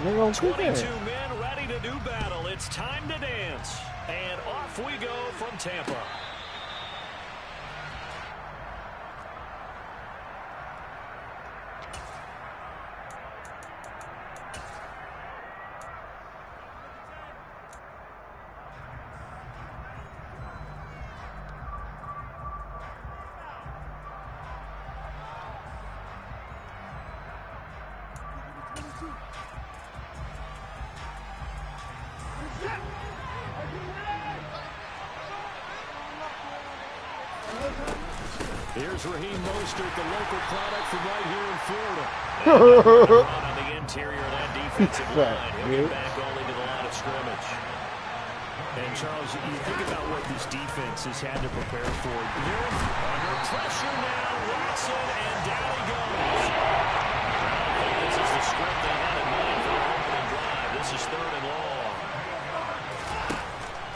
22 men ready to do battle. It's time to dance. And off we go from Tampa. Here's Raheem Mostert, the local product from right here in Florida. And on the interior of that defensive line. He'll get back only to the line of scrimmage. And Charles, you think about what this defense has had to prepare for. They're under pressure now. Watson, and down he goes. I think this is the script they had in mind for their opening drive. This is 3rd and long.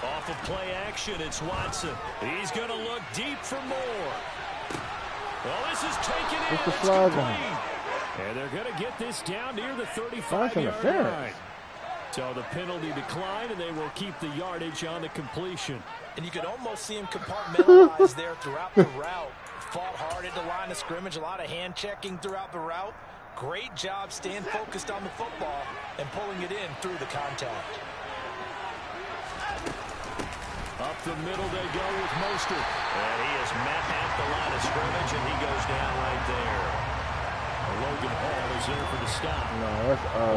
Off of play action, it's Watson. He's going to look deep for more. Well, this is taken in. What's the flag on? And they're going to get this down near the 35-yard line. So the penalty declined, and they will keep the yardage on the completion. And you could almost see him compartmentalize there throughout the route. Fought hard at the line of scrimmage, a lot of hand checking throughout the route. Great job staying focused on the football and pulling it in through the contact. Up the middle they go with Mostert. And he is met at the line of scrimmage, and he goes down right there. Logan Hall is there for the stop. No,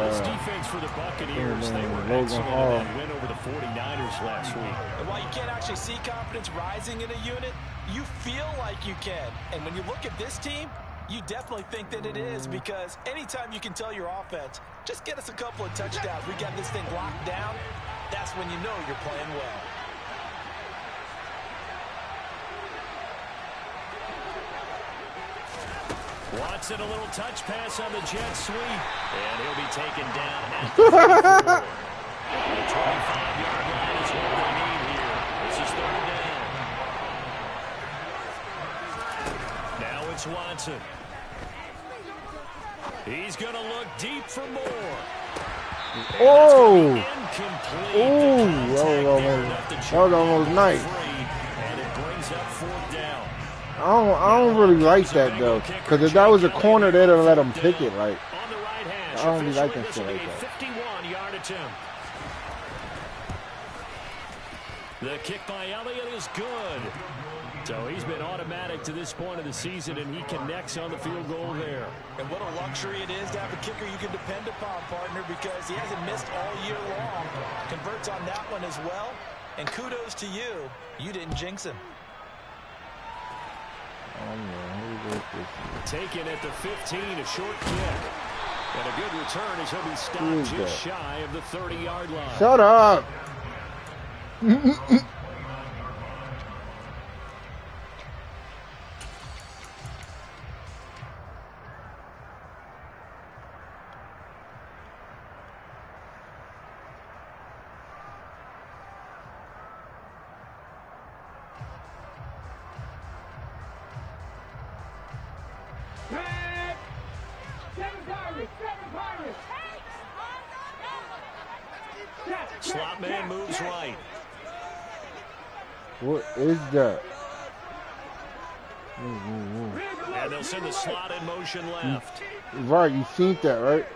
that's this defense for the Buccaneers, they were excellent in that win over the 49ers last week. And while you can't actually see confidence rising in a unit, you feel like you can. And when you look at this team, you definitely think that it is, because anytime you can tell your offense, just get us a couple of touchdowns, we got this thing locked down, that's when you know you're playing well. Watson, a little touch pass on the jet sweep. And he'll be taken down at the 34. The 25-yard line is what they need here. This is 3rd down. Now it's Watson. He's going to look deep for more. Oh! Incomplete. That was almost nice. And it brings up 4th down. I don't really like that though, because if that was a corner, they'd have let him pick it. Like, I don't really like that shit like that. 51-yard attempt. The kick by Elliott is good. So he's been automatic to this point of the season, and he connects on the field goal there. And what a luxury it is to have a kicker you can depend upon, partner, because he hasn't missed all year long. Converts on that one as well. And kudos to you. You didn't jinx him. Taken at the 15, a short kick. And a good return as he'll be stopped just shy of the 30-yard line. Shut up. Slot man moves right. What is that? And they'll send the slot in motion left. Right, you seen that, right?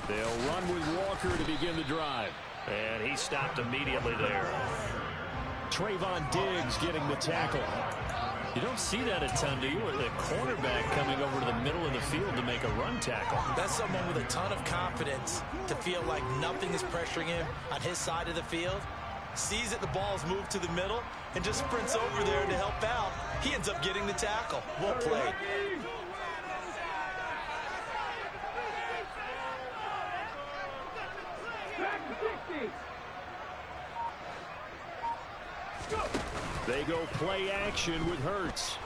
They'll run with Walker to begin the drive. And he stopped immediately there. Trayvon Diggs getting the tackle. You don't see that a ton, do you? With a cornerback coming over to the middle of the field to make a run tackle. That's someone with a ton of confidence to feel like nothing is pressuring him on his side of the field. Sees that the ball's moved to the middle and just sprints over there to help out. He ends up getting the tackle. Well played. They go play action with Hurts.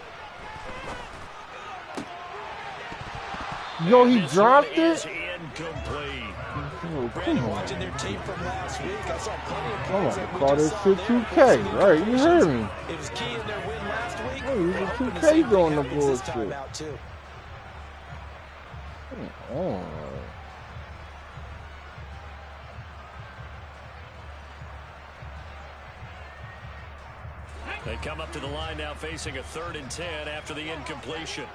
Yo, he dropped it? Incomplete. Oh, come on. Watching their tape from last week, I saw plenty of I'm plays gonna that we call this just shit saw now. 2K. Right, you heard me. It was key in their win last week. Oh, you They're hoping 2K the same thing doing the happens this time bullshit. out too. Oh. They come up to the line now facing a 3rd and 10 after the incompletion.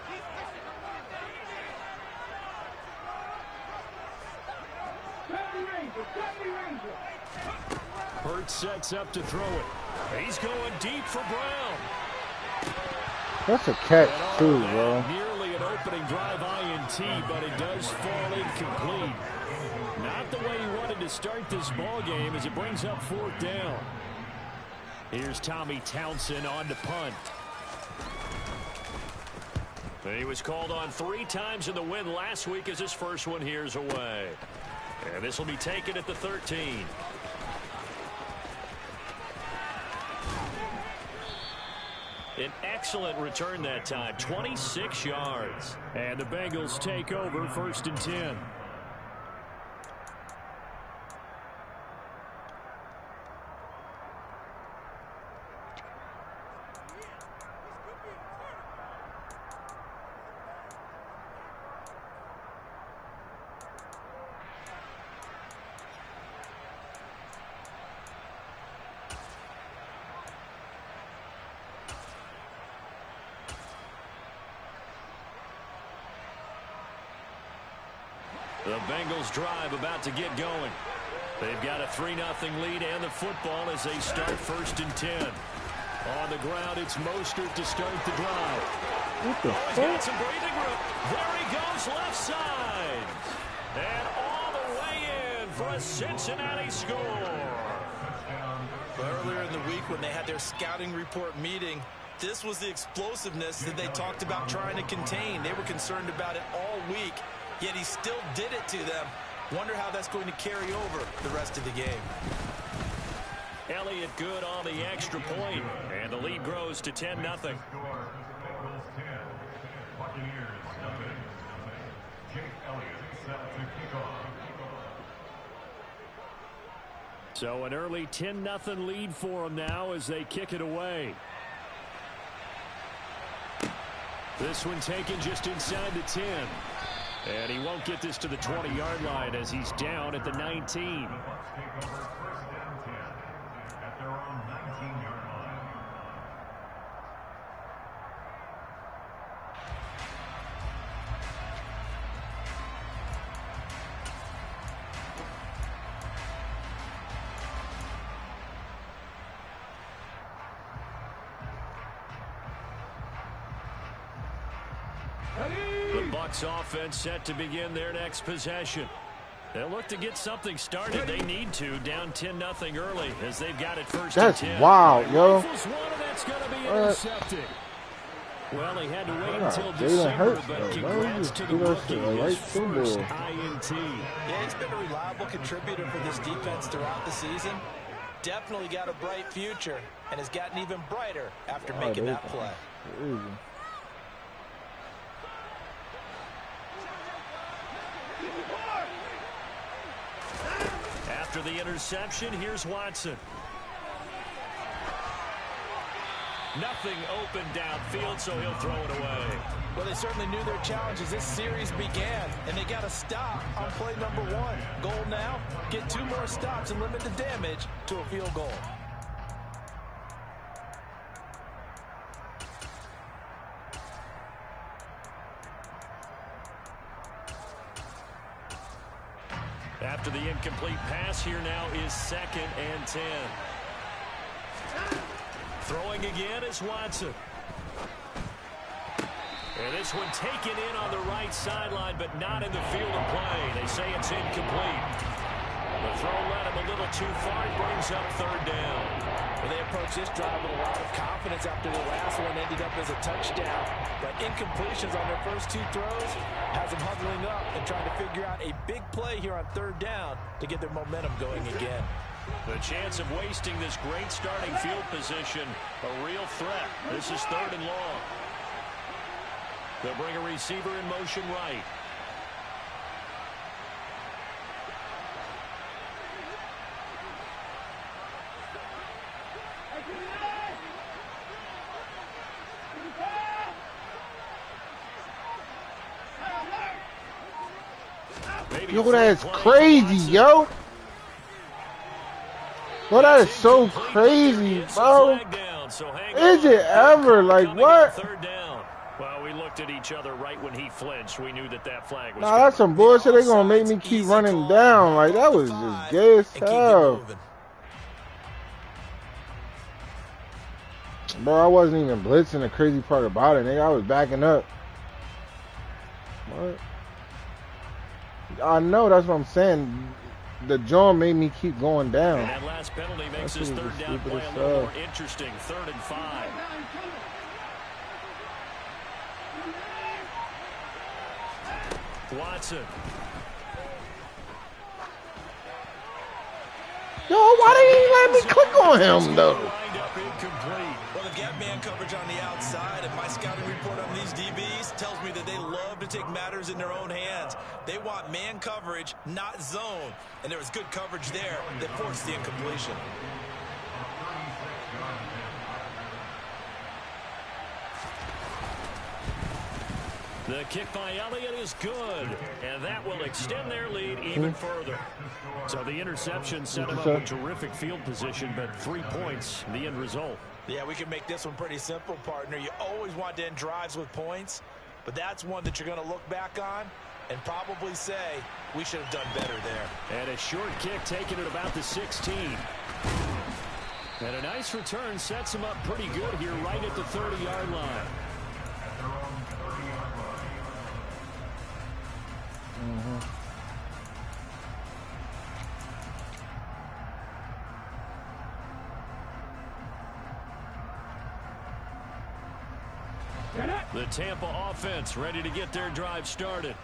Hurts sets up to throw it. He's going deep for Brown. That's a catch, too, bro. Nearly an opening drive INT, but it does fall incomplete. Not the way he wanted to start this ball game as it brings up 4th down. Here's Tommy Townsend on to punt. He was called on 3 times in the win last week as his first one here's away. And this will be taken at the 13. An excellent return that time, 26 yards. And the Bengals take over 1st and 10. The Bengals drive about to get going. They've got a 3-0 lead and the football as they start 1st and 10. On the ground, it's Mostert to start the drive. What the He's got some breathing room. There he goes, left side. And all the way in for a Cincinnati score. Earlier in the week when they had their scouting report meeting, this was the explosiveness that they talked about trying to contain. They were concerned about it all week. Yet he still did it to them. Wonder how that's going to carry over the rest of the game. Elliott good on the extra point, and the lead grows to 10-0. So an early 10-0 lead for them now as they kick it away. This one taken just inside the 10. And he won't get this to the 20-yard line as he's down at the 19. The Bucs offense set to begin their next possession. They'll look to get something started. They need to, down 10-0 early as they've got it 1st and 10. That's wild, yo. That's going to be intercepted. Well, he had to wait until December, but congrats to the rookie, his first INT. Yeah, he's been a reliable contributor for this defense throughout the season. Definitely got a bright future and has gotten even brighter after making that play. After the interception, here's Watson. Nothing open downfield, so he'll throw it away. Well, they certainly knew their challenge as this series began, and they got a stop on play number 1. Goal now, get 2 more stops and limit the damage to a field goal. After the incomplete pass, here now is 2nd and 10. Throwing again is Watson. And this one taken in on the right sideline, but not in the field of play. They say it's incomplete. The throw led him a little too far. It brings up 3rd down. Well, they approached this drive with a lot of confidence after the last one ended up as a touchdown. But incompletions on their first 2 throws has them huddling up and trying to figure out a big play here on 3rd down to get their momentum going again. The chance of wasting this great starting field position, a real threat. This is 3rd and long. They'll bring a receiver in motion right. Yo, that is crazy, yo. Yo, that is so crazy, bro. Is it ever? Like, what? Well, we looked at each other right when he flinched. We knew that flag was Nah, that's some bullshit. They gonna make me keep running down. Like, that was just gay as hell. Bro, I wasn't even blitzing. The crazy part about it, nigga, I was backing up. What? I know, that's what I'm saying. The jaw made me keep going down. And that last penalty makes this third down play a little more interesting. 3rd and 5. Watson. Yo, why didn't he let me click on him, though? Well, they've got man coverage on the outside, and my scouting report on these DBs tells me that they love to take matters in their own hands. They want man coverage, not zone. And there was good coverage there that forced the incompletion. The kick by Elliott is good, and that will extend their lead even further. So the interception set him up in terrific field position, but 3 points, the end result. Yeah, we can make this one pretty simple, partner. You always want to end drives with points, but that's one that you're going to look back on and probably say, we should have done better there. And a short kick taken at about the 16. And a nice return sets him up pretty good here right at the 30-yard line. The Tampa offense ready to get their drive started.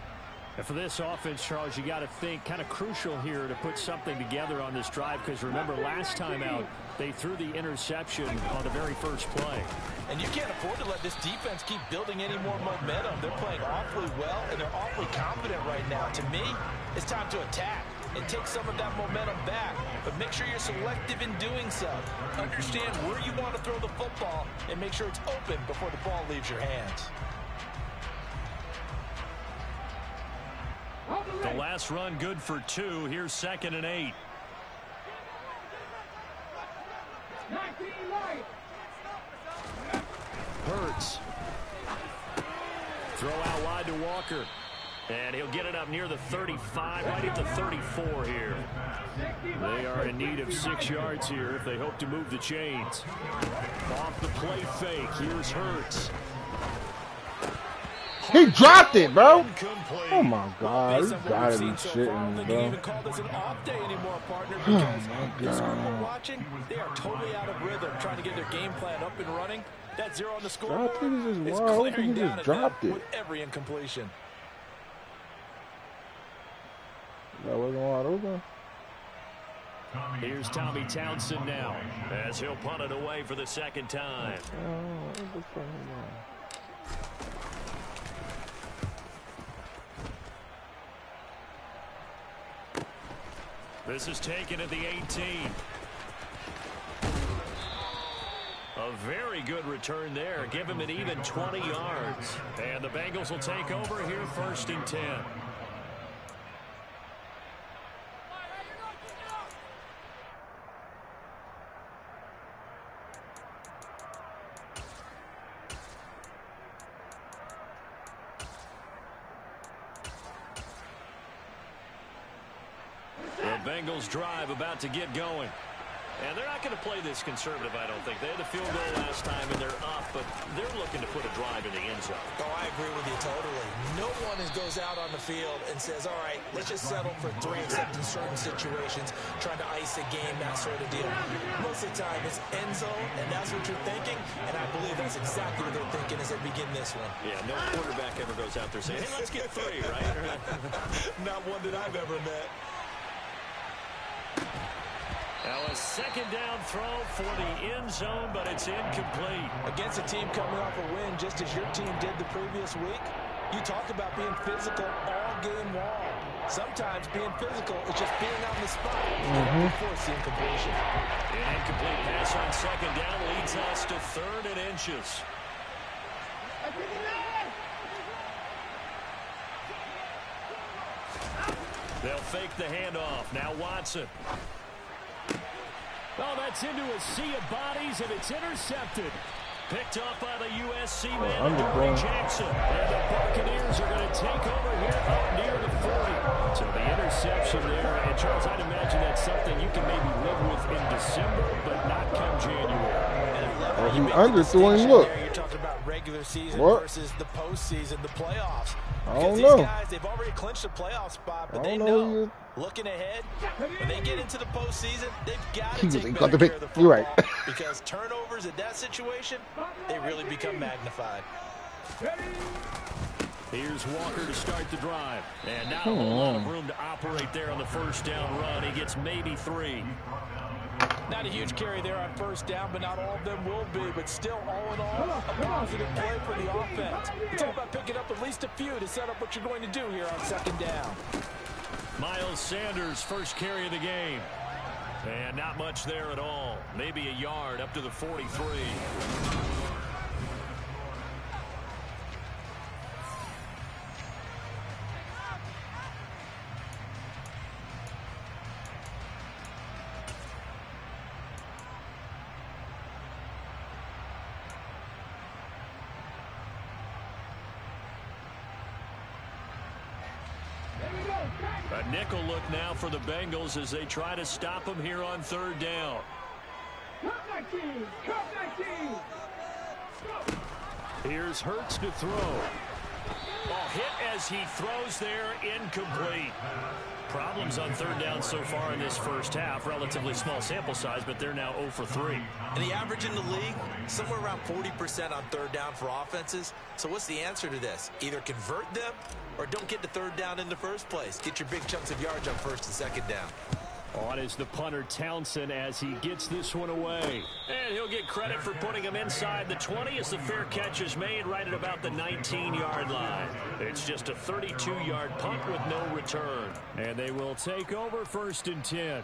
And for this offense, Charles, you got to think kind of crucial here to put something together on this drive, because remember last time out they threw the interception on the very first play. And you can't afford to let this defense keep building any more momentum. They're playing awfully well, and they're awfully confident right now. To me, it's time to attack and take some of that momentum back. But make sure you're selective in doing so. Understand where you want to throw the football and make sure it's open before the ball leaves your hands. The last run good for 2. Here's 2nd and 8. Hurts. Throw out wide to Walker. And he'll get it up near the 35, right at the 34 here. They are in need of 6 yards here if they hope to move the chains. Off the play fake, here's Hurts. He dropped it, bro. Oh my God, you gotta be shitting, bro. Even call this an off day anymore, partner, because this group we're watching, they are totally out of rhythm, trying to get their game plan up and running. That 0 on the scoreboard is clearing down at them with every incompletion. That wasn't wide open. Here's Tommy Townsend now, as he'll punt it away for the 2nd time. This is taken at the 18. A very good return there. Give him an even 20 yards. And the Bengals will take over here 1st and 10. Bengals drive about to get going. And they're not going to play this conservative, I don't think. They had the field goal last time, and they're up, but they're looking to put a drive in the end zone. Oh, I agree with you totally. No one goes out on the field and says, all right, let's just settle for 3, except in certain situations, trying to ice a game, that sort of deal. Most of the time, it's end zone, and that's what you're thinking, and I believe that's exactly what they're thinking as they begin this one. Yeah, no quarterback ever goes out there saying, hey, let's get 3, right? Not one that I've ever met. Now a 2nd down throw for the end zone, but it's incomplete. Against a team coming off a win, just as your team did the previous week, you talk about being physical all game long. Sometimes being physical is just being on the spot. Force the incompletion. An incomplete pass on 2nd down leads us to 3rd and inches. They'll fake the handoff. Now Watson. Oh, that's into a sea of bodies, and it's intercepted. Picked up by the USC man, Dory Jackson. And the Buccaneers are going to take over here up near the 40. So the interception there. And Charles, I'd imagine that's something you can maybe live with in December, but not come January. Oh, he underthrew him. Look. You're talking about regular season versus the postseason, the playoffs. I don't Because know. these guys, they've already clinched a playoff spot, but they know, looking ahead, when they get into the postseason, they've got to take better care of the football. You're right. Because turnovers in that situation, they really become magnified. Here's Walker to start the drive. And not a whole lot of room to operate there on the first down run. He gets maybe 3. Not a huge carry there on first down, but not all of them will be. But still, all in all, a positive play for the offense. It's all about picking up at least a few to set up what you're going to do here on second down. Miles Sanders, first carry of the game. And not much there at all. Maybe a yard up to the 43. A nickel look now for the Bengals as they try to stop him here on third down. Here's Hurts to throw. Oh, hit as he throws there, incomplete. Problems on third down so far in this first half. Relatively small sample size, but they're now 0 for 3. And the average in the league, somewhere around 40% on third down for offenses. So what's the answer to this? Either convert them or don't get to third down in the first place. Get your big chunks of yards on first and second down. On is the punter Townsend as he gets this one away. And he'll get credit for putting him inside the 20 as the fair catch is made right at about the 19-yard line. It's just a 32-yard punt with no return. And they will take over first and 10.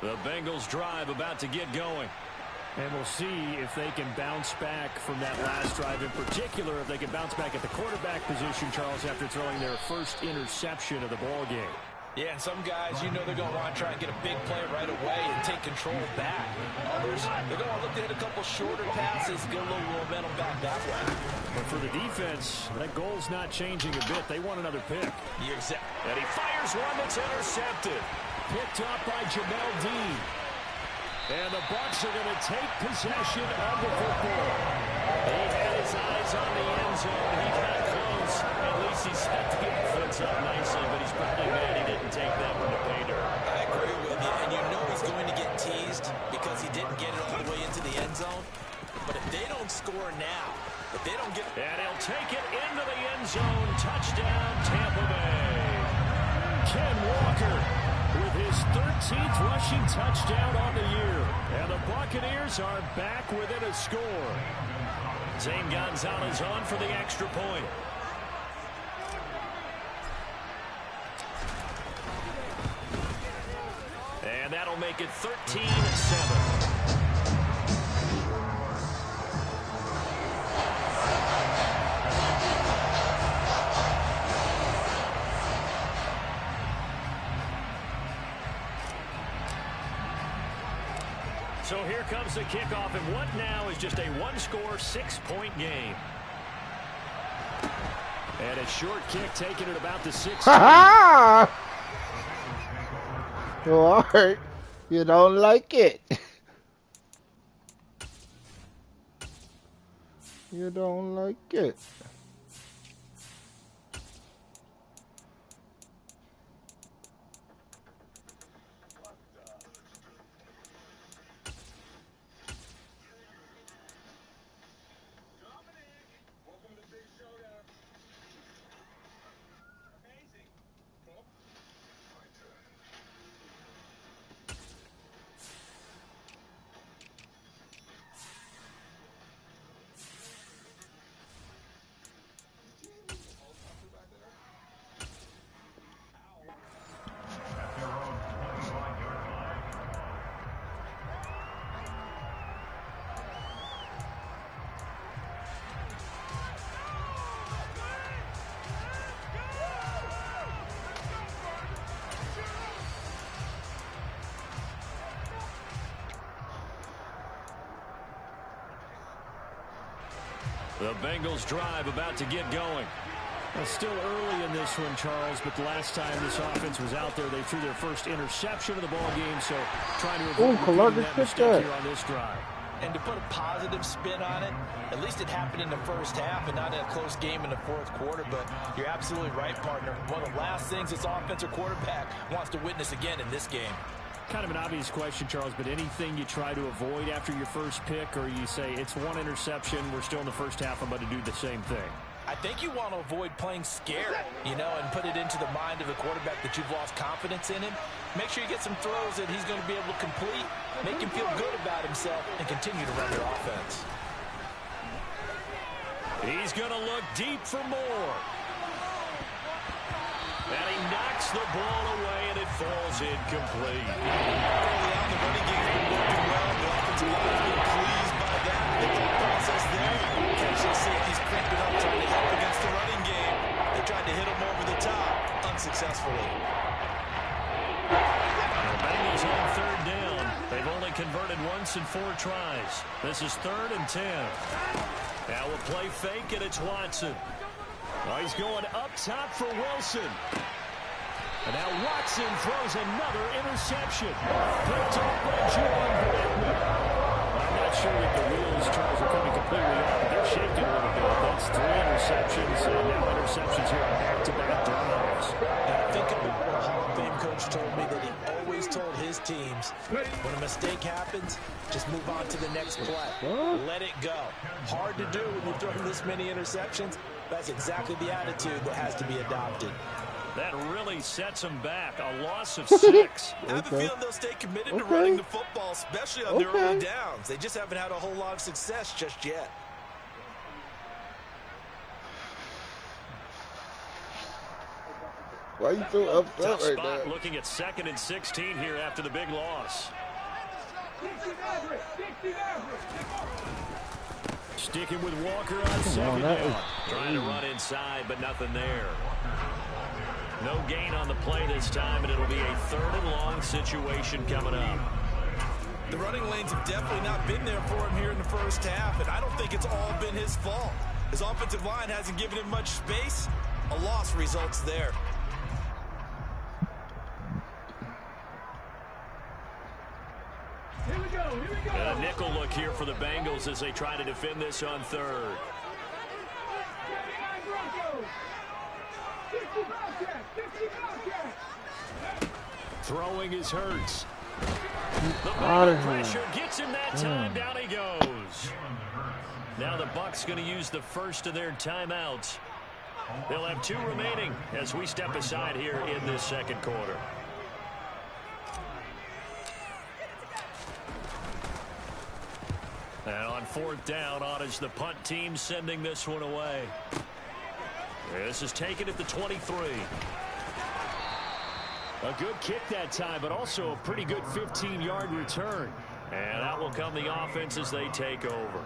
The Bengals drive about to get going. And we'll see if they can bounce back from that last drive. In particular, if they can bounce back at the quarterback position, Charles, after throwing their first interception of the ball game. Yeah, and some guys, you know they're going to want to try and get a big play right away and take control back. Others, they're going to look to hit a couple shorter passes, get a little momentum back that way. But for the defense, that goal's not changing a bit. They want another pick. And he fires one that's intercepted. Picked up by Jamel Dean. And the Bucs are going to take possession of the football. He had his eyes on the end zone. He got close. At least he set the offense up nicely, but he's probably mad he didn't take that one to pay dirt. I agree with you, and you know he's going to get teased because he didn't get it all the way into the end zone. But if they don't score now, if they don't get... And he'll take it into the end zone. Touchdown, Tampa Bay. Ken Walker with his 13th rushing touchdown on the year. And the Buccaneers are back within a score. Zane Gonzalez on for the extra point. And that'll make it 13-7. So here comes the kickoff, and what now is just a one-score, 6-point game. And a short kick taken at about the 16. Ha ha! All right. You don't like it. You don't like it. The Bengals drive about to get going. Well, still early in this one, Charles, but the last time this offense was out there, they threw their first interception of the ball game, so trying to avoid repeating that mistake here on this drive. And to put a positive spin on it, at least it happened in the first half and not in a close game in the fourth quarter, but you're absolutely right, partner. One of the last things this offensive quarterback wants to witness again in this game. Kind of an obvious question, Charles, but anything you try to avoid after your first pick, or you say it's one interception, we're still in the first half, I'm about to do the same thing? I think you want to avoid playing scared, you know, and put it into the mind of the quarterback that you've lost confidence in him. Make sure you get some throws that he's going to be able to complete, make him feel good about himself, and continue to run your offense. He's going to look deep for more. And he knocks the ball away, and it falls incomplete. Early on, the running game has been working well. The offensive line has been pleased by that. The thought process there. Catch those safeties creeping up, trying to help against the running game. They tried to hit him over the top, unsuccessfully. The Bengals on third down. They've only converted once in 4 tries. This is 3rd and 10. Now we'll play fake, and it's Watson. Oh, he's going up top for Wilson. And now Watson throws another interception. Picked off by John Bradley. I'm not sure that the wheels, Charles, are coming completely off, but they're shaking a little bit. That's 3 interceptions, and now interceptions here on back-to-back drives. Now, think about what a Hall of Fame coach told me, that he always told his teams, when a mistake happens, just move on to the next play. Let it go. Hard to do when you've thrown this many interceptions. That's exactly the attitude that has to be adopted. That really sets them back. A loss of 6. I have a feeling they'll stay committed to running the football, especially on their early downs. They just haven't had a whole lot of success just yet. Why are you so upset Tough right spot now? looking at 2nd and 16 here after the big loss. Sticking with Walker on second down. Trying to run inside, but nothing there. No gain on the play this time, and it'll be a 3rd and long situation coming up. The running lanes have definitely not been there for him here in the first half, and I don't think it's all been his fault. His offensive line hasn't given him much space. A loss results there. And a nickel look here for the Bengals as they try to defend this on 3rd. Throwing is Hurts. The Bengal pressure gets him that time. Down he goes. Now the Bucs going to use the first of their timeouts. They'll have 2 remaining as we step aside here in this second quarter. And on 4th down, on is the punt team sending this one away. This is taken at the 23. A good kick that time, but also a pretty good 15-yard return. And out will come the offense as they take over.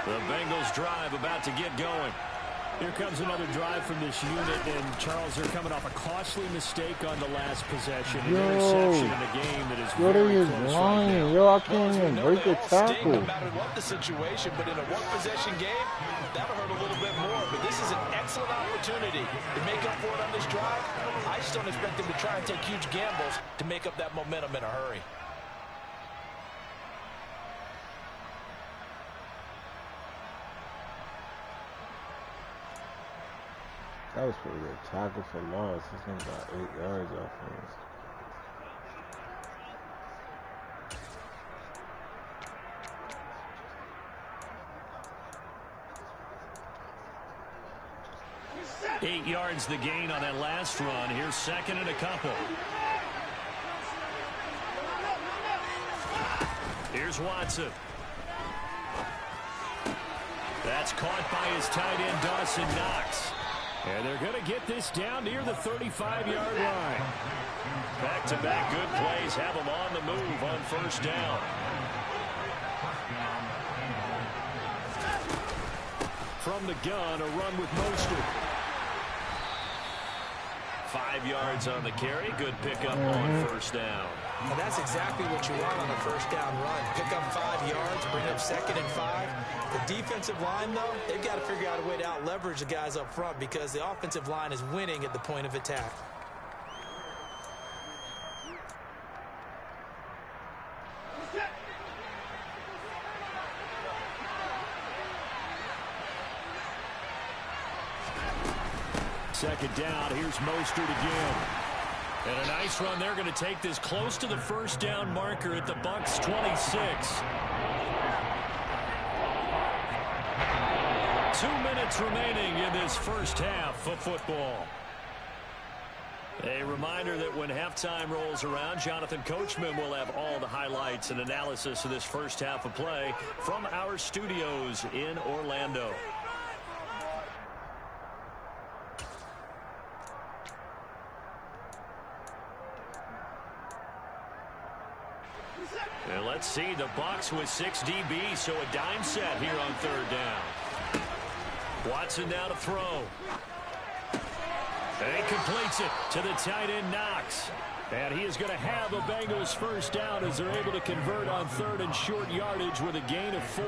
The Bengals drive about to get going. Here comes another drive from this unit, and Charles, they're coming off a costly mistake on the last possession. An interception in a game that is very close right now. Yo, I can't even break a tackle. No matter what the situation, but in a one-possession game, that'll hurt a little bit more. But this is an excellent opportunity to make up for it on this drive. I just don't expect them to try and take huge gambles to make up that momentum in a hurry. That was pretty good. Tackle for loss. This thing got 8 yards off of us. Eight yards the gain on that last run. Here's 2nd and a couple. Here's Watson. That's caught by his tight end, Dawson Knox. And they're going to get this down near the 35-yard line. Back-to-back good plays have them on the move on first down. From the gun, a run with Mostert. 5 yards on the carry. Good pickup on first down. And that's exactly what you want on a first down run. Pick up 5 yards, bring up 2nd and 5. The defensive line, though, they've got to figure out a way to out-leverage the guys up front because the offensive line is winning at the point of attack. Second down, here's Mostert again. And a nice run. They're going to take this close to the first down marker at the Bucs 26. 2 minutes remaining in this first half of football. A reminder that when halftime rolls around, Jonathan Coachman will have all the highlights and analysis of this first half of play from our studios in Orlando. And let's see, the Bucs with 6 DBs, so a dime set here on third down. Watson now to throw. And he completes it to the tight end, Knox. And he is going to have a Bengals first down as they're able to convert on third and short yardage with a gain of 4.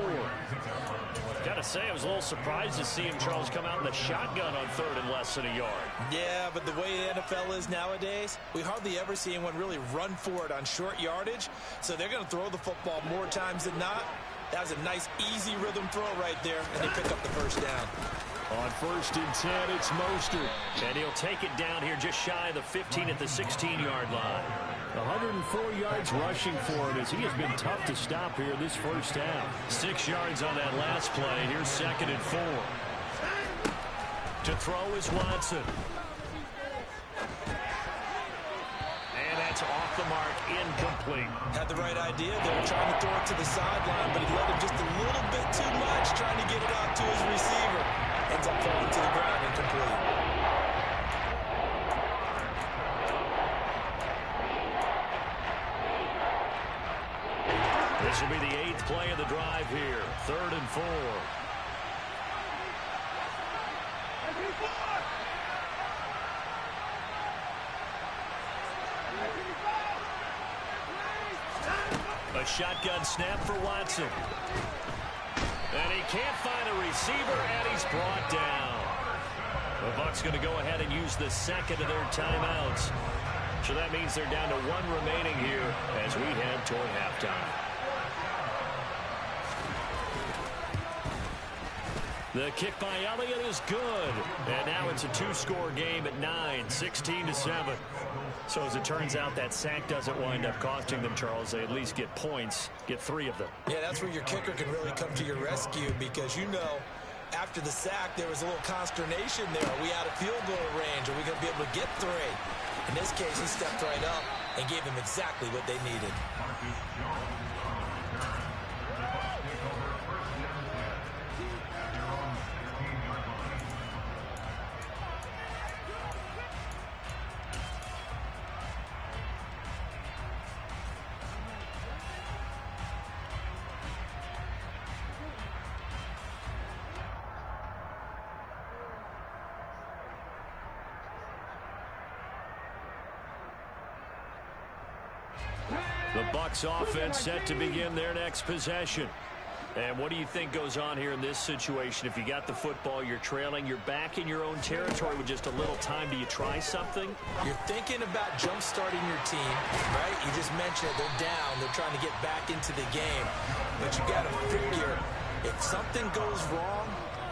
Got to say, I was a little surprised to see him, Charles, come out in the shotgun on third and less than a yard. Yeah, but the way the NFL is nowadays, we hardly ever see anyone really run for it on short yardage. So they're going to throw the football more times than not. That was a nice, easy rhythm throw right there, and they pick up the first down. On 1st and 10, it's Mostert. And he'll take it down here just shy of the 15 at the 16-yard line. 104 yards rushing for him as he has been tough to stop here this first half. 6 yards on that last play. Here's 2nd and 4. To throw is Watson. And that's off the mark, incomplete. Had the right idea. They were trying to throw it to the sideline, but he let him just a little bit too much, trying to get it out to his receiver. Ends up falling to the ground, incomplete. This will be the 8th play of the drive here. 3rd and 4. A shotgun snap for Watson. And he can't find a receiver, and he's brought down. The Bucs going to go ahead and use the second of their timeouts. So that means they're down to 1 remaining here as we head toward halftime. The kick by Elliott is good. And now it's a 2-score game at 9, 16-7. So as it turns out, that sack doesn't wind up costing them, Charles. They at least get points, get 3 of them. Yeah, that's where your kicker can really come to your rescue because, you know, after the sack, there was a little consternation there. Are we out of field goal range? Are we going to be able to get 3? In this case, he stepped right up and gave them exactly what they needed. The Bucs offense set to begin their next possession. And what do you think goes on here in this situation? If you got the football, you're trailing, you're back in your own territory with just a little time. Do you try something? You're thinking about jump-starting your team, right? You just mentioned it. They're down. They're trying to get back into the game. But you got to figure, if something goes wrong,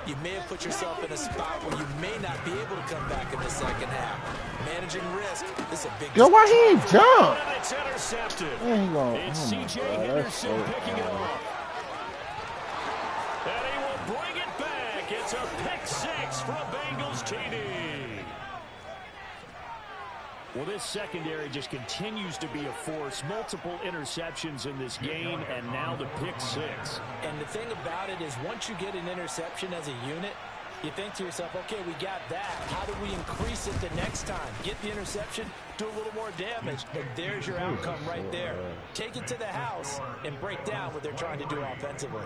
you may have put yourself in a spot where you may not be able to come back in the second half. Managing risk is a big... Yo, why he ain't jump? And it's intercepted. It's C.J. Henderson picking it off. And he will bring it back. It's a pick 6 for a Bengals TD. Well, this secondary just continues to be a force. Multiple interceptions in this game, and now the pick 6. And the thing about it is once you get an interception as a unit, You think to yourself, okay, we got that. How do we increase it the next time? Get the interception, do a little more damage. But there's your outcome right there. Take it to the house and break down what they're trying to do offensively.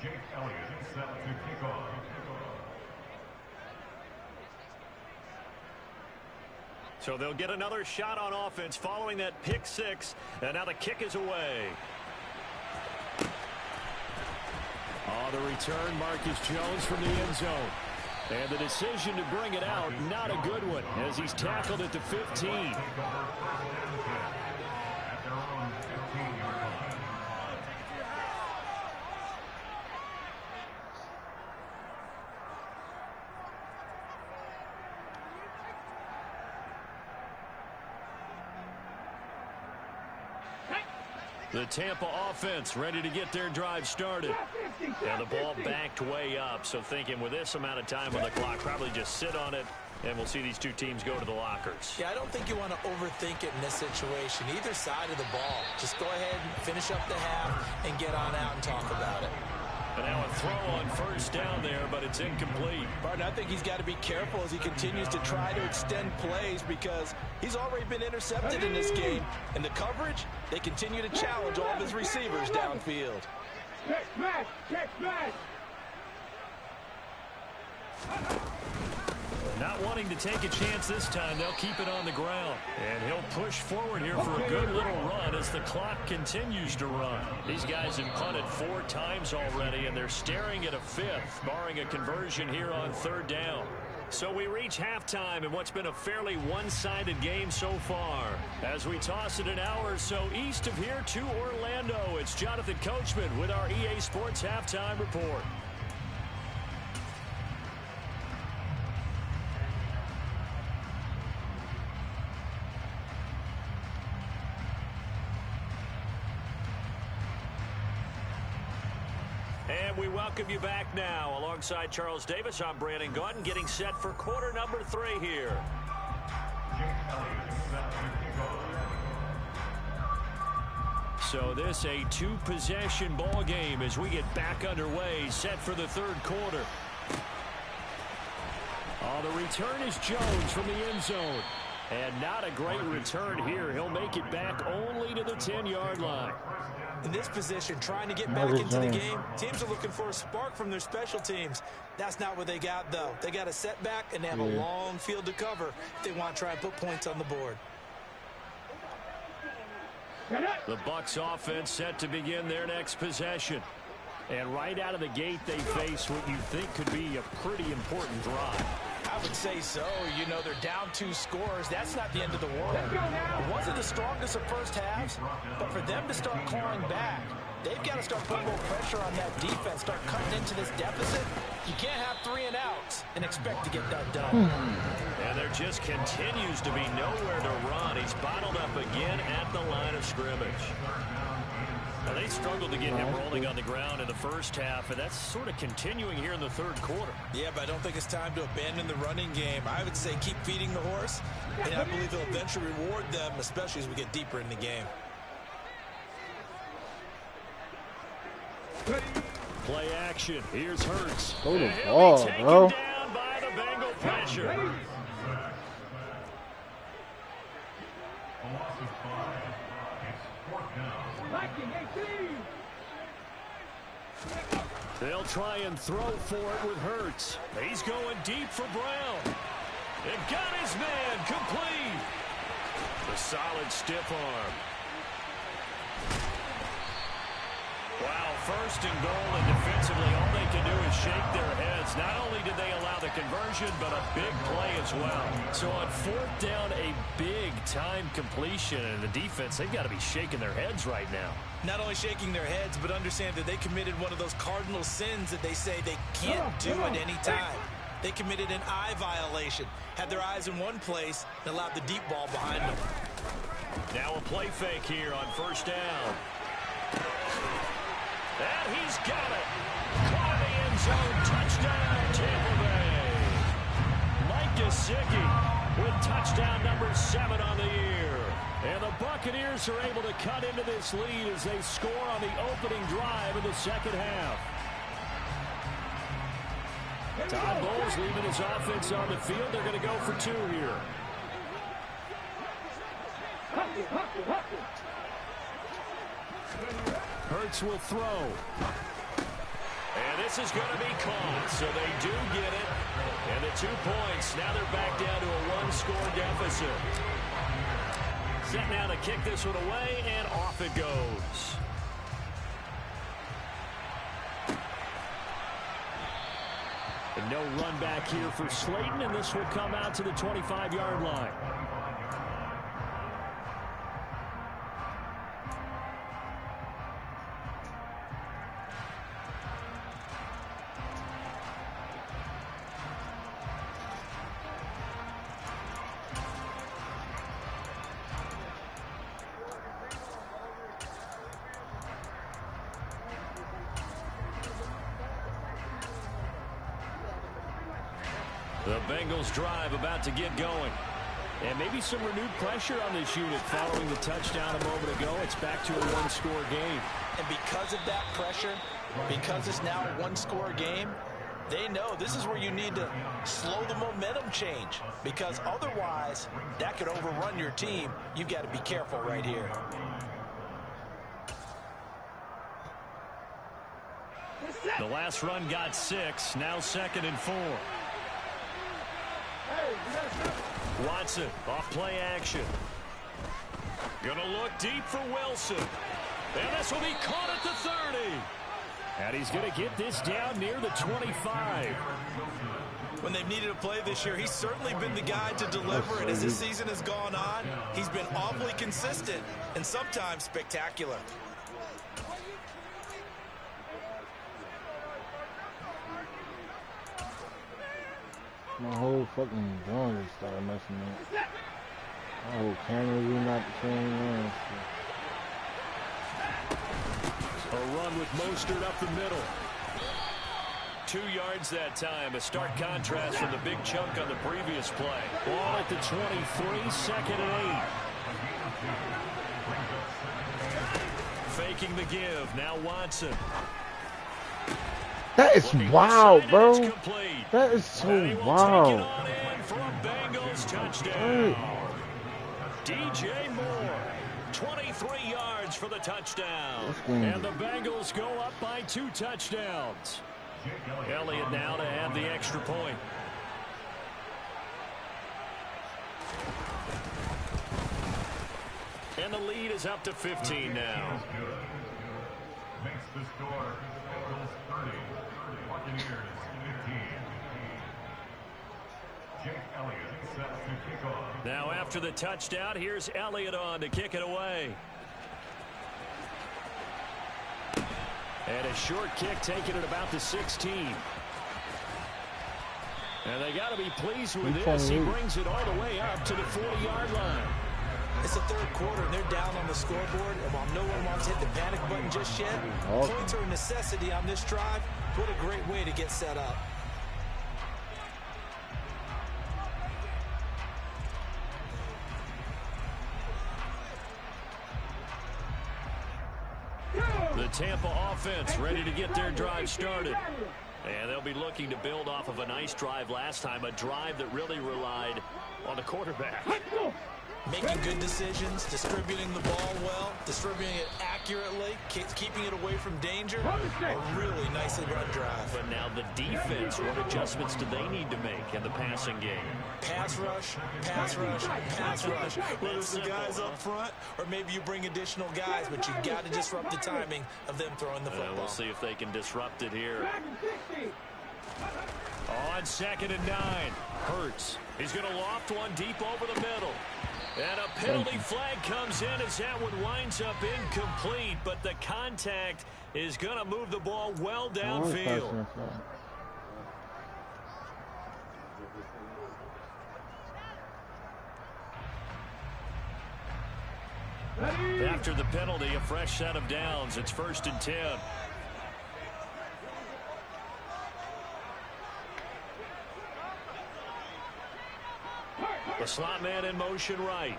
Jake Elliott is set to kick off. So they'll get another shot on offense following that pick six. And now the kick is away. The return, Marcus Jones from the end zone. And the decision to bring it out, not a good one, as he's tackled at the 15. The Tampa offense ready to get their drive started. And the ball backed way up. So thinking with this amount of time on the clock, probably just sit on it. And we'll see these two teams go to the lockers. Yeah, I don't think you want to overthink it in this situation. Either side of the ball. Just go ahead and finish up the half and get on out and talk about it. And now a throw on first down there, but it's incomplete. Barton, I think he's got to be careful as he continues to try to extend plays because he's already been intercepted in this game. And the coverage, they continue to challenge all of his receivers downfield. Check match! Check match! Not wanting to take a chance this time, they'll keep it on the ground. And he'll push forward here for a good little run as the clock continues to run. These guys have punted 4 times already, and they're staring at a 5th, barring a conversion here on third down. So we reach halftime in what's been a fairly one-sided game so far. As we toss it an hour or so east of here to Orlando, it's Jonathan Coachman with our EA Sports Halftime Report. And we welcome you back now. Alongside Charles Davis, I'm Brandon Gaudin, getting set for quarter number 3 here. So this a 2-possession ball game as we get back underway, set for the third quarter. The return is Jones from the end zone. And not a great return here. He'll make it back only to the 10-yard line. In this position, trying to get back into the game, teams are looking for a spark from their special teams. That's not what they got, though. They got a setback, and they have a long field to cover if they want to try and put points on the board. The Bucs offense set to begin their next possession. And right out of the gate, they face what you think could be a pretty important drive. I would say so. You know, they're down 2 scores. That's not the end of the world. It wasn't the strongest of first halves, but for them to start clawing back, they've got to start putting more pressure on that defense, start cutting into this deficit. You can't have 3 and outs and expect to get that done. And there just continues to be nowhere to run. He's bottled up again at the line of scrimmage. Now, they struggled to get him rolling on the ground in the first half, and that's sort of continuing here in the third quarter. Yeah, but I don't think it's time to abandon the running game. I would say keep feeding the horse, and I believe he'll eventually reward them, especially as we get deeper in the game. Play action. Here's Hurts. Go to ball, bro. Down by the Bengal pressure. They'll try and throw for it with Hurts. He's going deep for Brown. It got his man complete. The solid stiff arm. Wow, first and goal, and defensively all they can do is shake their heads. Not only did they allow the conversion, but a big play as well. So on fourth down, a big-time completion, and the defense, they've got to be shaking their heads right now. Not only shaking their heads, but understand that they committed one of those cardinal sins that they say they can't do at any time. They committed an eye violation, had their eyes in one place, and allowed the deep ball behind them. Now a play fake here on first down. And he's got it. Caught in the end zone. Touchdown, Tampa Bay. Mike Gesicki with touchdown number 7 on the year. And the Buccaneers are able to cut into this lead as they score on the opening drive of the second half. Todd Bowles leaving his offense on the field. They're going to go for 2 here. Hurts will throw. And this is going to be caught, so they do get it. And the 2 points, now they're back down to a 1-score deficit. Set now to kick this one away, and off it goes. And no run back here for Slayton, and this will come out to the 25-yard line. The Bengals drive about to get going. And maybe some renewed pressure on this unit following the touchdown a moment ago. It's back to a 1-score game. And because of that pressure, because it's now a 1-score game, they know this is where you need to slow the momentum change. Because otherwise, that could overrun your team. You've got to be careful right here. The last run got 6. Now 2nd and 4. Watson off play action. Gonna look deep for Wilson. And this will be caught at the 30. And he's gonna get this down near the 25. When they've needed a play this year, he's certainly been the guy to deliver. And as this season has gone on, he's been awfully consistent and sometimes spectacular. My whole fucking drawing just started messing up. My whole camera is not the same way. A run with Mostert up the middle. 2 yards that time. A stark contrast from the big chunk on the previous play. Ball at the 23, 2nd and 8. Faking the give. Now Watson. That is wild, bro. That is so wild. DJ Moore, 23 yards for the touchdown. And the Bengals go up by 2 touchdowns. Elliott now to add the extra point. And the lead is up to 15 now. Makes the score Bengals 30, Buccaneers 15. Jake Elliott set to kick off. Now after the touchdown, here's Elliott on to kick it away. And a short kick taken at about the 16. And they got to be pleased with this. He brings it all the way up to the 40-yard line. It's the 3rd quarter, and they're down on the scoreboard. And while no one wants to hit the panic button just yet, points are a necessity on this drive. What a great way to get set up. The Tampa offense ready to get their drive started. And they'll be looking to build off of a nice drive last time, a drive that really relied on the quarterback. Making good decisions, distributing the ball well, distributing it accurately, keeping it away from danger. A really nicely run drive. But now the defense, what adjustments do they need to make in the passing game? Pass rush, pass rush, pass rush. Whether it's the guys up front or maybe you bring additional guys, but you've got to disrupt the timing of them throwing the football. We'll see if they can disrupt it here. On 2nd and 9, Hurts. He's going to loft one deep over the middle. And a penalty flag comes in as that one winds up incomplete, but the contact is going to move the ball well downfield. After the penalty, a fresh set of downs. It's 1st and 10. The slot man in motion right.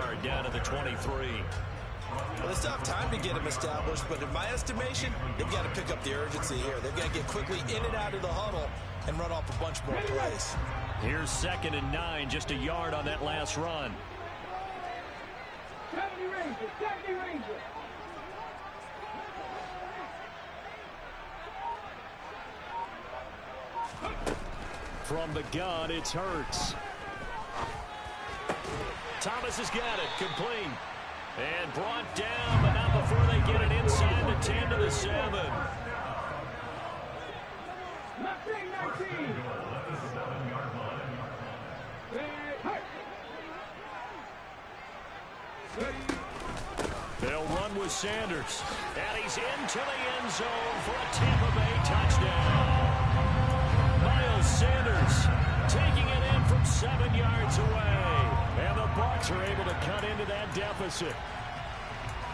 yard down to the 23. Well, it's tough time to get him established, but in my estimation, they've got to pick up the urgency here. They've got to get quickly in and out of the huddle and run off a bunch more plays. Here's 2nd and 9, just a yard on that last run. 70 Rangers. From the gun, it's Hurts. Thomas has got it, complete. And brought down, but not before they get it inside the 10 to the 7. 19. They'll run with Sanders. And he's into the end zone for a Tampa Bay touchdown. Miles Sanders taking it in from 7 yards away. And the Bucs are able to cut into that deficit.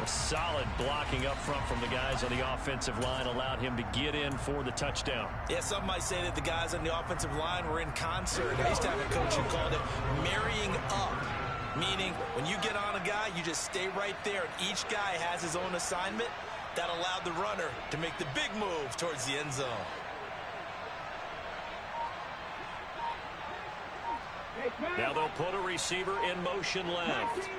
A solid blocking up front from the guys on the offensive line allowed him to get in for the touchdown. Yeah, some might say that the guys on the offensive line were in concert. I used to have a coach who called it marrying up, meaning when you get on a guy, you just stay right there, and each guy has his own assignment. That allowed the runner to make the big move towards the end zone. Now they'll put a receiver in motion left.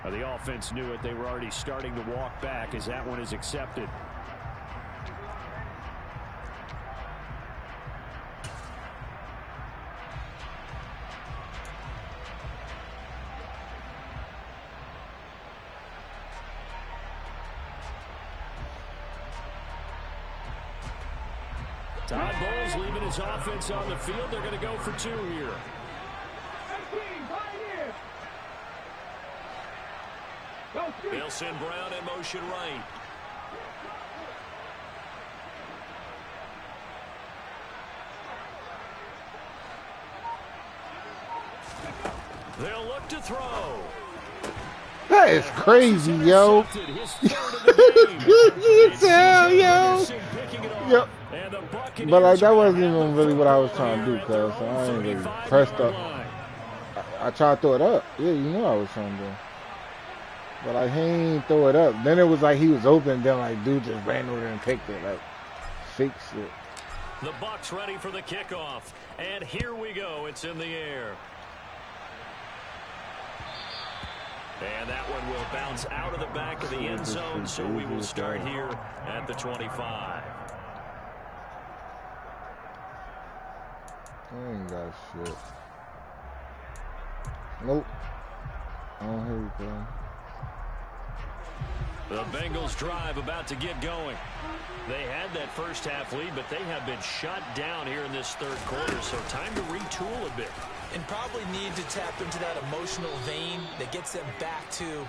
The offense knew it. They were already starting to walk back as that one is accepted. Todd Bowles leaving his offense on the field. They're going to go for 2 here. They'll send Brown in motion right. They'll look to throw. That is crazy, yo. You tell, yo. Yep. But like, that wasn't even really what I was trying to do, cuz I ain't really pressed up. I tried to throw it up. Yeah, you know I was trying to do. But like, he ain't throw it up. Then it was like he was open, then like dude just ran over there and picked it, like fixed it. The Bucs ready for the kickoff. And here we go. It's in the air. And that one will bounce out of the back of the end zone, so we will start here at the 25. I ain't got shit. Nope. Oh, here we go. The Bengals drive about to get going. They had that first half lead, but they have been shut down here in this third quarter, so time to retool a bit. And probably need to tap into that emotional vein that gets them back to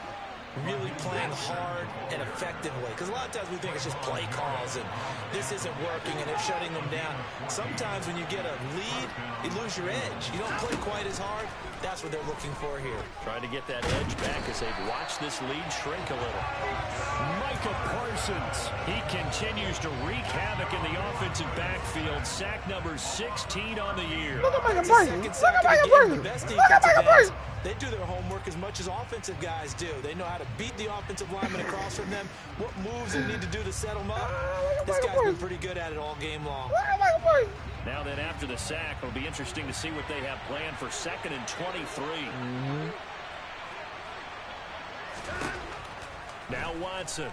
really playing hard and effectively. Because a lot of times we think it's just play calls and this isn't working and it's shutting them down. Sometimes when you get a lead, you lose your edge. You don't play quite as hard. That's what they're looking for here. Trying to get that edge back as they've watched this lead shrink a little. Micah Parsons. He continues to wreak havoc in the offensive backfield. Sack number 16 on the year. Look at Micah Parsons. Look at Micah Parsons. Look at Micah Parsons. They do their homework as much as offensive guys do. They know how to beat the offensive lineman across from them, what moves they need to do to set them up. This guy's been pretty good at it all game long. Now then, after the sack, it'll be interesting to see what they have planned for 2nd and 23. Now Watson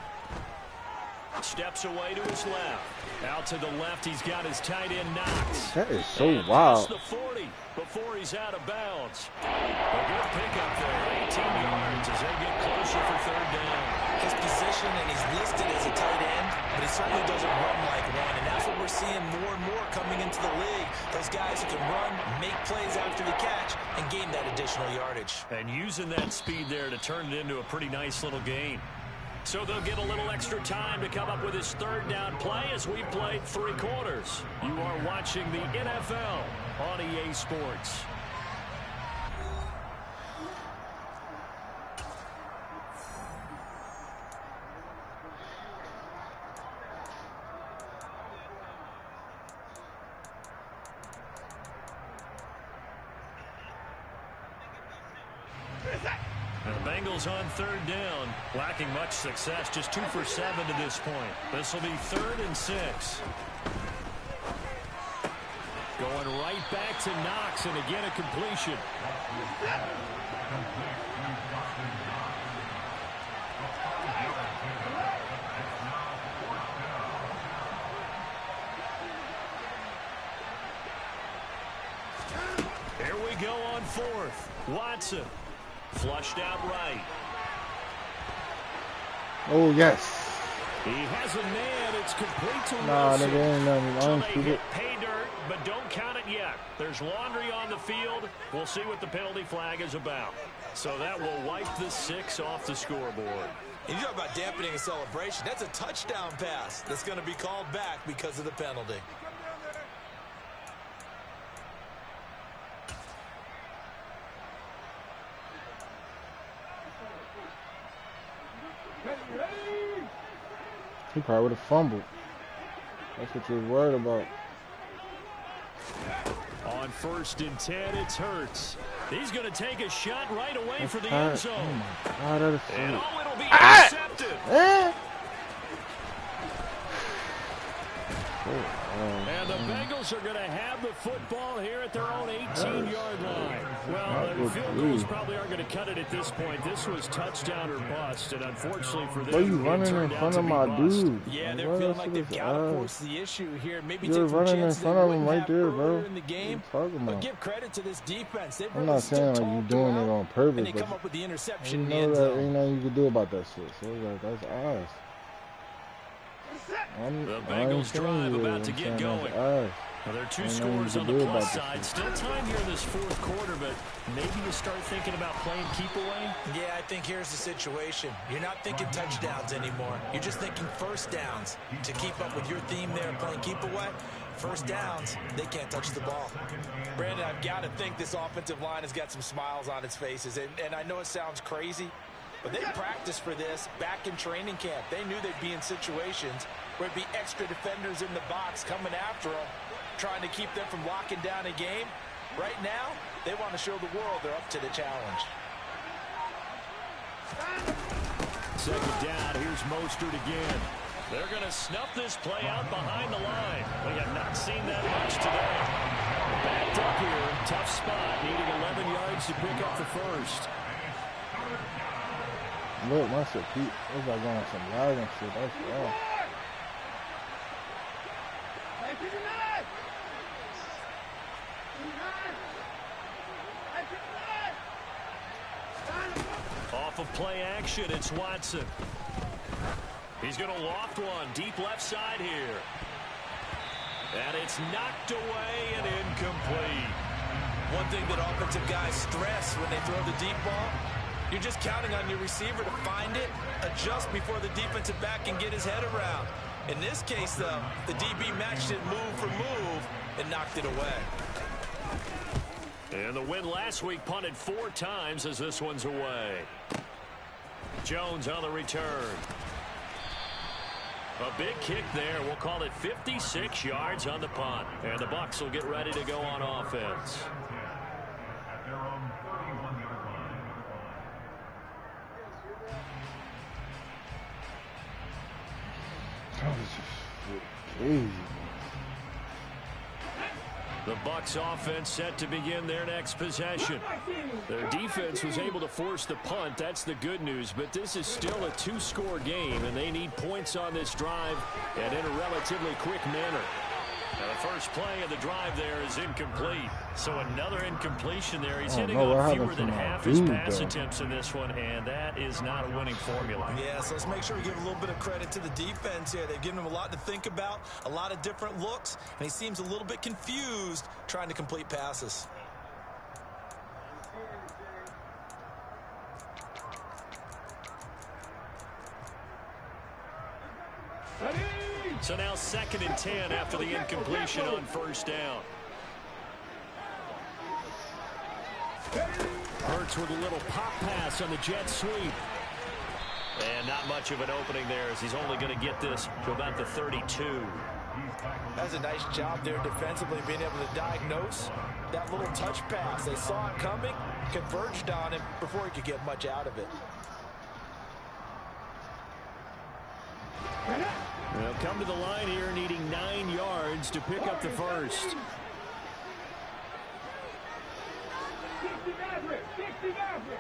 steps away to his left. Out to the left, he's got his tight end Knox. That is so wild. The 40 before he's out of bounds. A good pickup there, 18 yards as they get closer for 3rd down. His position, and he's listed as a tight end, but he certainly doesn't run like one, and that's what we're seeing more and more coming into the league. Those guys who can run, make plays after the catch, and gain that additional yardage. And using that speed there to turn it into a pretty nice little gain. So they'll get a little extra time to come up with his 3rd down play as we played 3 quarters. You are watching the NFL on EA Sports. And the Bengals on 3rd down, lacking much success, just 2 for 7 to this point. This will be 3rd and 6. Going right back to Knox, and again a completion. Here we go on 4th. Watson. Flushed out right. Oh, yes. He has a man. It's complete to Nah, Wilson. nigga, ain't nothing. So I ain't they shoot hit it. pay dirt, but don't count it yet. There's laundry on the field. We'll see what the penalty flag is about. So that will wipe the 6 off the scoreboard. And you talk about dampening a celebration. That's a touchdown pass that's going to be called back because of the penalty. He probably would have fumbled. That's what you're worried about. On 1st and 10, it's Hurts. He's going to take a shot right away for the end zone. Oh my God, that is so... And oh, it'll be intercepted. And the Bengals are going to have the football here at their own 18-yard line. Well, the field goals probably aren't going to cut it at this point. This was touchdown or bust, and unfortunately for them, Why you running in front of my dude? Yeah, they're feeling like they've got to force the issue here. Maybe You're take some running in chances front they of him wouldn't right have there, bro. earlier in the game. What are you talking But about? give credit to this defense. They've I'm really not saying stood like you tall doing it throughout, on purpose, and they but come up with the you interception in the know end that zone. ain't nothing you can do about that shit. So like, that's ours. The Bengals drive about to get going. Well, there are 2 scores on the plus side. Still time here in this 4th quarter, but maybe you start thinking about playing keep away? Yeah, I think here's the situation. You're not thinking touchdowns anymore. You're just thinking first downs. To keep up with your theme there, playing keep away, first downs, they can't touch the ball. Brandon, I've got to think this offensive line has got some smiles on its faces. And I know it sounds crazy, but they practiced for this back in training camp. They knew they'd be in situations where it'd be extra defenders in the box coming after them, trying to keep them from locking down a game. Right now, they want to show the world they're up to the challenge. 2nd down, here's Mostert again. They're going to snuff this play out behind the line. We have not seen that much today. Backed up here, tough spot, needing 11 yards to pick up the 1st. Look, my shit, Pete. It's like going some lag and shit. That's all. Off of play action, it's Watson. He's going to loft one, deep left side here. And it's knocked away and incomplete. One thing that offensive guys stress when they throw the deep ball, you're just counting on your receiver to find it, adjust before the defensive back can get his head around. In this case, though, the DB matched it move for move and knocked it away. And the win last week punted 4 times as this one's away. Jones on the return. A big kick there. We'll call it 56 yards on the punt. And the Bucs will get ready to go on offense. At their own 31-yard line. That was just crazy. The Bucs offense set to begin their next possession. Their defense was able to force the punt. That's the good news. But this is still a 2-score game, and they need points on this drive and in a relatively quick manner. Now the first play of the drive there is incomplete. So another incompletion there. He's hitting on fewer than half his pass attempts in this one, and that is not a winning formula. Yeah, so let's make sure we give a little bit of credit to the defense here. They've given him a lot to think about, a lot of different looks, and he seems a little bit confused trying to complete passes. So now 2nd and 10 after the incompletion on first down. Hurts with a little pop pass on the jet sweep. And not much of an opening there as he's only going to get this to about the 32. That's a nice job there defensively, being able to diagnose that little touch pass. They saw it coming, converged on him before he could get much out of it. They'll come to the line here needing 9 yards to pick up the first. 60 Maverick! 60 Maverick!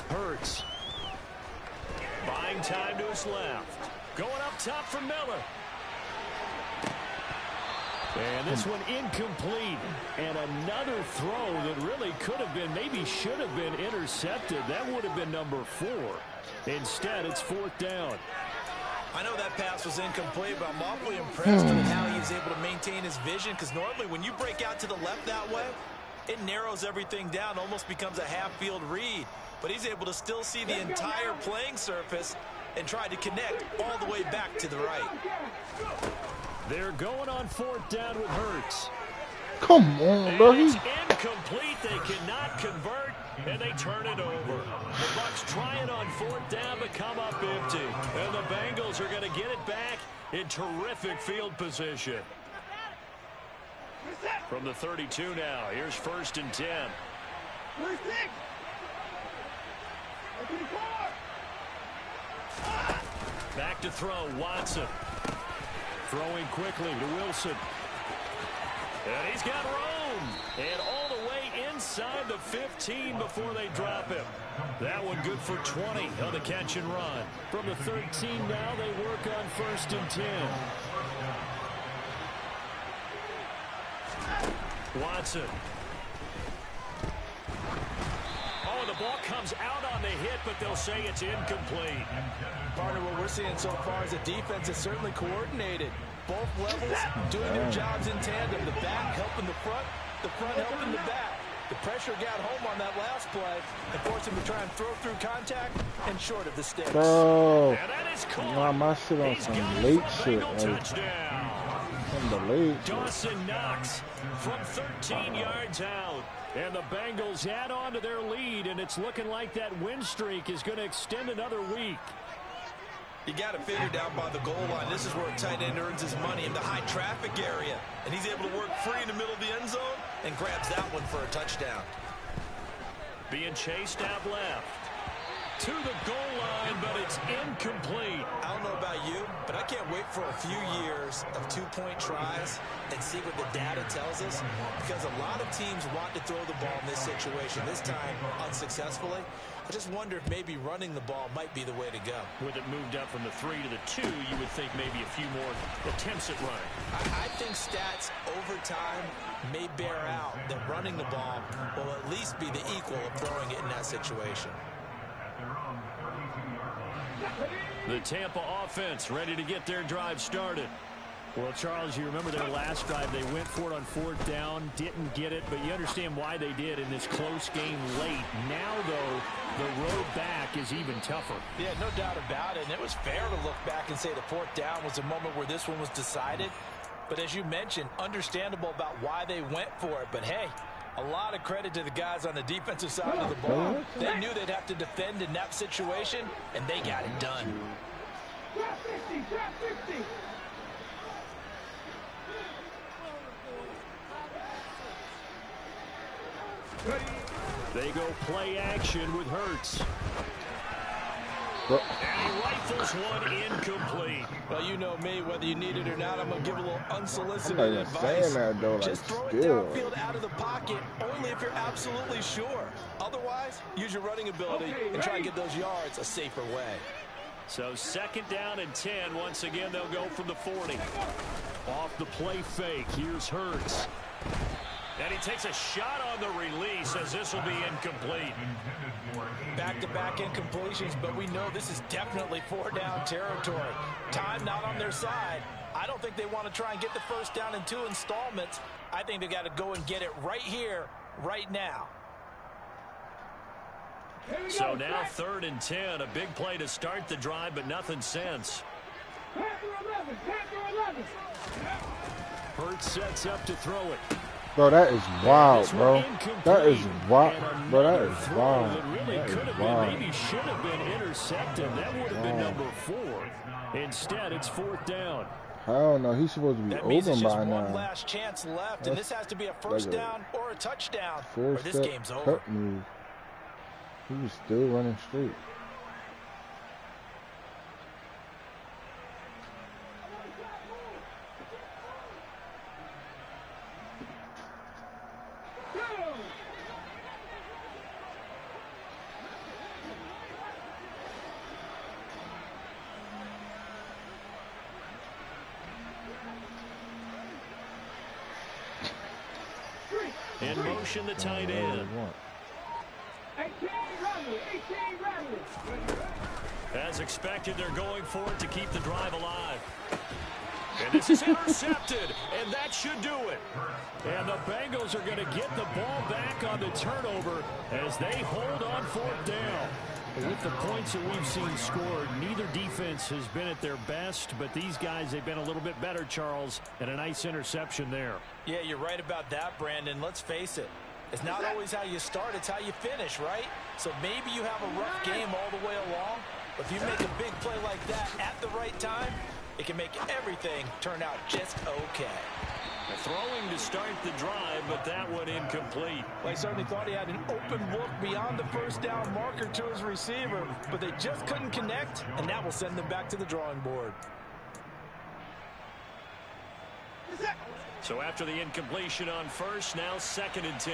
Hurts. Buying time to his left. Going up top for Miller. And this one incomplete. And another throw that really could have been, maybe should have been intercepted. That would have been number 4. Instead, it's 4th down. I know that pass was incomplete, but I'm awfully impressed with how he was able to maintain his vision, because normally when you break out to the left that way, it narrows everything down, almost becomes a half-field read. But he's able to still see the entire playing surface and try to connect all the way back to the right. They're going on 4th down with Hurts. Come on, bro. It's incomplete. They cannot convert, and they turn it over. The Bucs try it on 4th down, but come up empty. And the Bengals are going to get it back in terrific field position. From the 32 now, here's 1st and 10. Back to throw, Watson. Throwing quickly to Wilson. And he's got room. And all the way inside the 15 before they drop him. That one good for 20 on the catch and run. From the 13 now, they work on 1st and 10. Watson. Oh, the ball comes out on the hit, but they'll say it's incomplete. Partner, what we're seeing so far is the defense is certainly coordinated. Both levels doing their jobs in tandem. The back helping the front helping the back. The pressure got home on that last play and forced him to try and throw through contact and short of the sticks. Bro, And that is caught. nah, my shit on some late shit. Touchdown. Some the late shit. Dawson Knox from 13 yards out. And the Bengals add on to their lead, and it's looking like that win streak is going to extend another week. You got to figure down by the goal line. This is where a tight end earns his money, in the high traffic area. And he's able to work free in the middle of the end zone and grabs that one for a touchdown. Being chased out left. To the goal line, but it's incomplete. I don't know about you, but I can't wait for a few years of two-point tries and see what the data tells us, because a lot of teams want to throw the ball in this situation, this time unsuccessfully. I just wonder if maybe running the ball might be the way to go. With it moved up from the 3 to the 2, you would think maybe a few more attempts at running. I think stats over time may bear out that running the ball will at least be the equal of throwing it in that situation. The Tampa offense ready to get their drive started. Well, Charles, you remember their last drive. They went for it on 4th down, didn't get it, but you understand why they did in this close game late. Now, though, the road back is even tougher. Yeah, no doubt about it. And it was fair to look back and say the 4th down was a moment where this one was decided. But as you mentioned, understandable about why they went for it. But, hey, a lot of credit to the guys on the defensive side of the ball. They knew they'd have to defend in that situation, and they got it done. Trap 50, trap 50. They go play action with Hurts. Bro. And he rifles one incomplete. Well, you know me, whether you need it or not, I'm going to give a little unsolicited I'm not even advice. saying that, though, like, just throw it still. downfield out of the pocket only if you're absolutely sure. Otherwise, use your running ability and try and get those yards a safer way. So 2nd down and 10. Once again, they'll go from the 40. Off the play fake. Here's Hurts. And he takes a shot on the release as this will be incomplete. Back-to-back incompletions, but we know this is definitely 4-down territory. Time not on their side. I don't think they want to try and get the 1st down in 2 installments. I think they got to go and get it right here, right now. So now 3rd and 10. A big play to start the drive, but nothing since. Panther 11, Panther 11. Hurts sets up to throw it. Bro, that is wild, bro. That is wild. Bro, that is wild. That could have been, maybe should have been intercepted. That would have been number 4. Instead, it's 4th down. Hell no, he's supposed to be open by now. One last chance left, and this has to be a first down or a touchdown, or this game's over. Cut move. He was still running straight. In motion, the tight end. 18 As expected, they're going for it to keep the drive alive. And this is intercepted, and that should do it. And the Bengals are going to get the ball back on the turnover as they hold on 4th down. With the points that we've seen scored, neither defense has been at their best, but these guys, they've been a little bit better, Charles, and a nice interception there. Yeah, you're right about that, Brandon. Let's face it. It's not always how you start, it's how you finish, right? So maybe you have a rough game all the way along, but if you make a big play like that at the right time, it can make everything turn out just okay. Throwing to start the drive, but that one incomplete. Well, I certainly thought he had an open look beyond the first down marker to his receiver, but they just couldn't connect, and that will send them back to the drawing board. So after the incompletion on first, now 2nd and 10.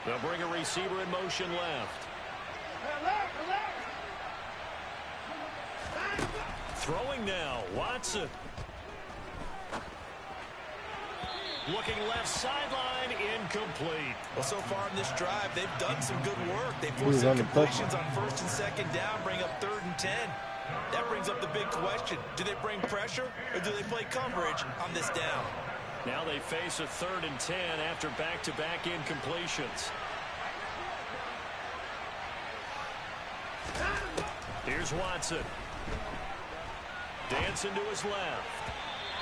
They'll bring a receiver in motion left. Throwing now, Watson. Looking left sideline, incomplete. Well, so far in this drive, they've done some good work. They forced incompletions on 1st and 2nd down, bring up 3rd and 10. That brings up the big question. Do they bring pressure, or do they play coverage on this down? Now they face a 3rd and 10 after back-to-back incompletions. Here's Watson. Dancing to his left.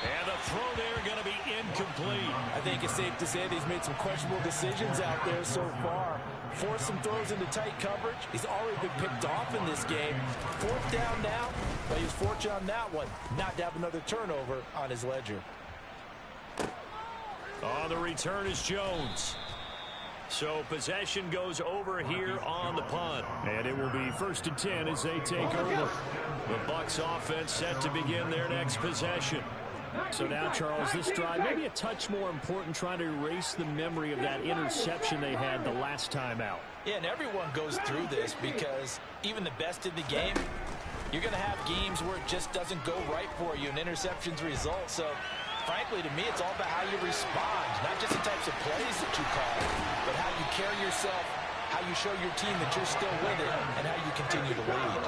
And the throw there going to be incomplete. I think it's safe to say that he's made some questionable decisions out there so far. Forced some throws into tight coverage. He's already been picked off in this game. 4th down now, but he was fortunate on that one not to have another turnover on his ledger. On the return is Jones. So possession goes over here on the punt. And it will be 1st and 10 as they take over. The Bucs offense set to begin their next possession. So now, Charles, this drive maybe a touch more important, trying to erase the memory of that interception they had the last time out. Yeah, and everyone goes through this because even the best in the game, you're going to have games where it just doesn't go right for you, and interceptions result. So, frankly, to me, it's all about how you respond, not just the types of plays that you call, but how you carry yourself, how you show your team that you're still with it, and how you continue to lead.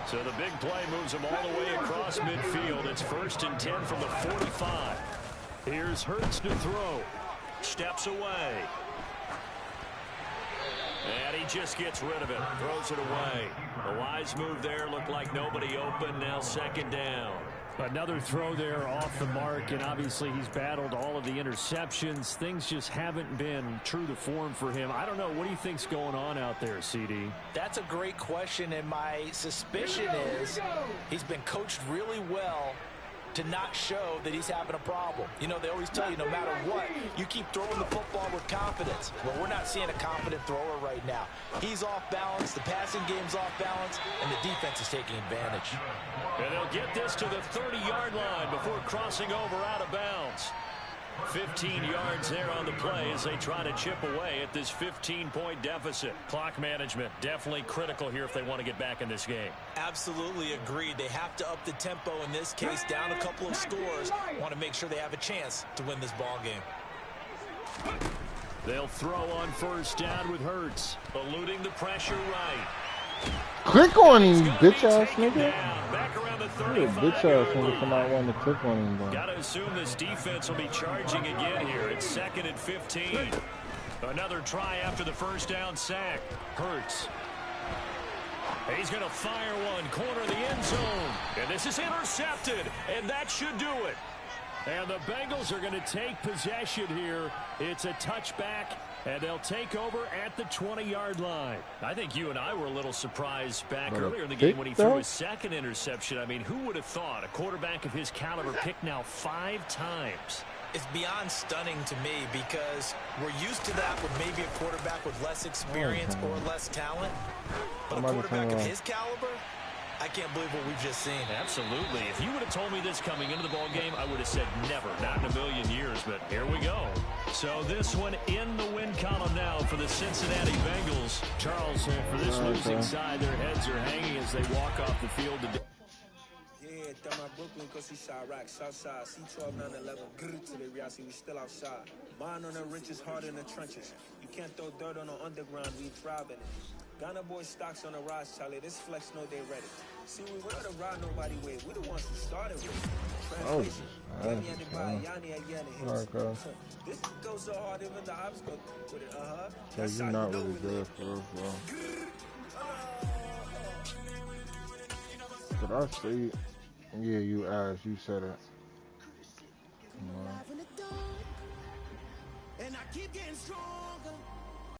So the big play moves them all the way across midfield. It's 1st and 10 from the 45. Here's Hurts to throw. Steps away. And he just gets rid of it. Throws it away. A wise move there. Looked like nobody open. Now 2nd down. Another throw there off the mark, and obviously he's battled all of the interceptions. Things just haven't been true to form for him. I don't know. What do you think's going on out there, CD? That's a great question, and my suspicion is he's been coached really well to not show that he's having a problem. You know, they always tell you no matter what, you keep throwing the football with confidence. Well, we're not seeing a confident thrower right now. He's off balance, the passing game's off balance, and the defense is taking advantage. And they'll get this to the 30-yard line before crossing over out of bounds. 15 yards there on the play as they try to chip away at this 15-point deficit. Clock management definitely critical here if they want to get back in this game. Absolutely agreed. They have to up the tempo in this case, down a couple of scores. Want to make sure they have a chance to win this ball game. They'll throw on 1st down with Hurts, eluding the pressure right. Click on him, bitch ass nigga. Back around the You're a 35. bitch ass nigga for not wanting to click on him, bro. Got to assume this defense will be charging again here. It's 2nd and 15. Another try after the 1st down sack. Hurts. He's going to fire one, corner of the end zone. And this is intercepted, and that should do it. And the Bengals are going to take possession here. It's a touchback, and they'll take over at the 20-yard line. I think you and I were a little surprised back earlier in the game when he threw his second interception. I mean, who would have thought a quarterback of his caliber picked now 5 times? It's beyond stunning to me because we're used to that with maybe a quarterback with less experience or less talent. But a quarterback of his caliber, I can't believe what we've just seen. Absolutely. If you would have told me this coming into the ball game, I would have said never, not in a million years. But here we go. So this one in the win column now for the Cincinnati Bengals. Charles, for this losing side, their heads are hanging as they walk off the field today. Yeah, down my Brooklyn, cause he Chirac, Southside, C12, 911, grrr to the reality, we still outside. Mine on the riches, hard in the trenches. You can't throw dirt on the underground, we thrive in it. Ghana boys stocks on the rise, Charlie, this flex know they ready. See, we were to ride nobody with, we the ones who started with. Translation, this goes so hard, even the ops go with it, So you're not really good for real. Could I see? Yeah, you asked. You said it.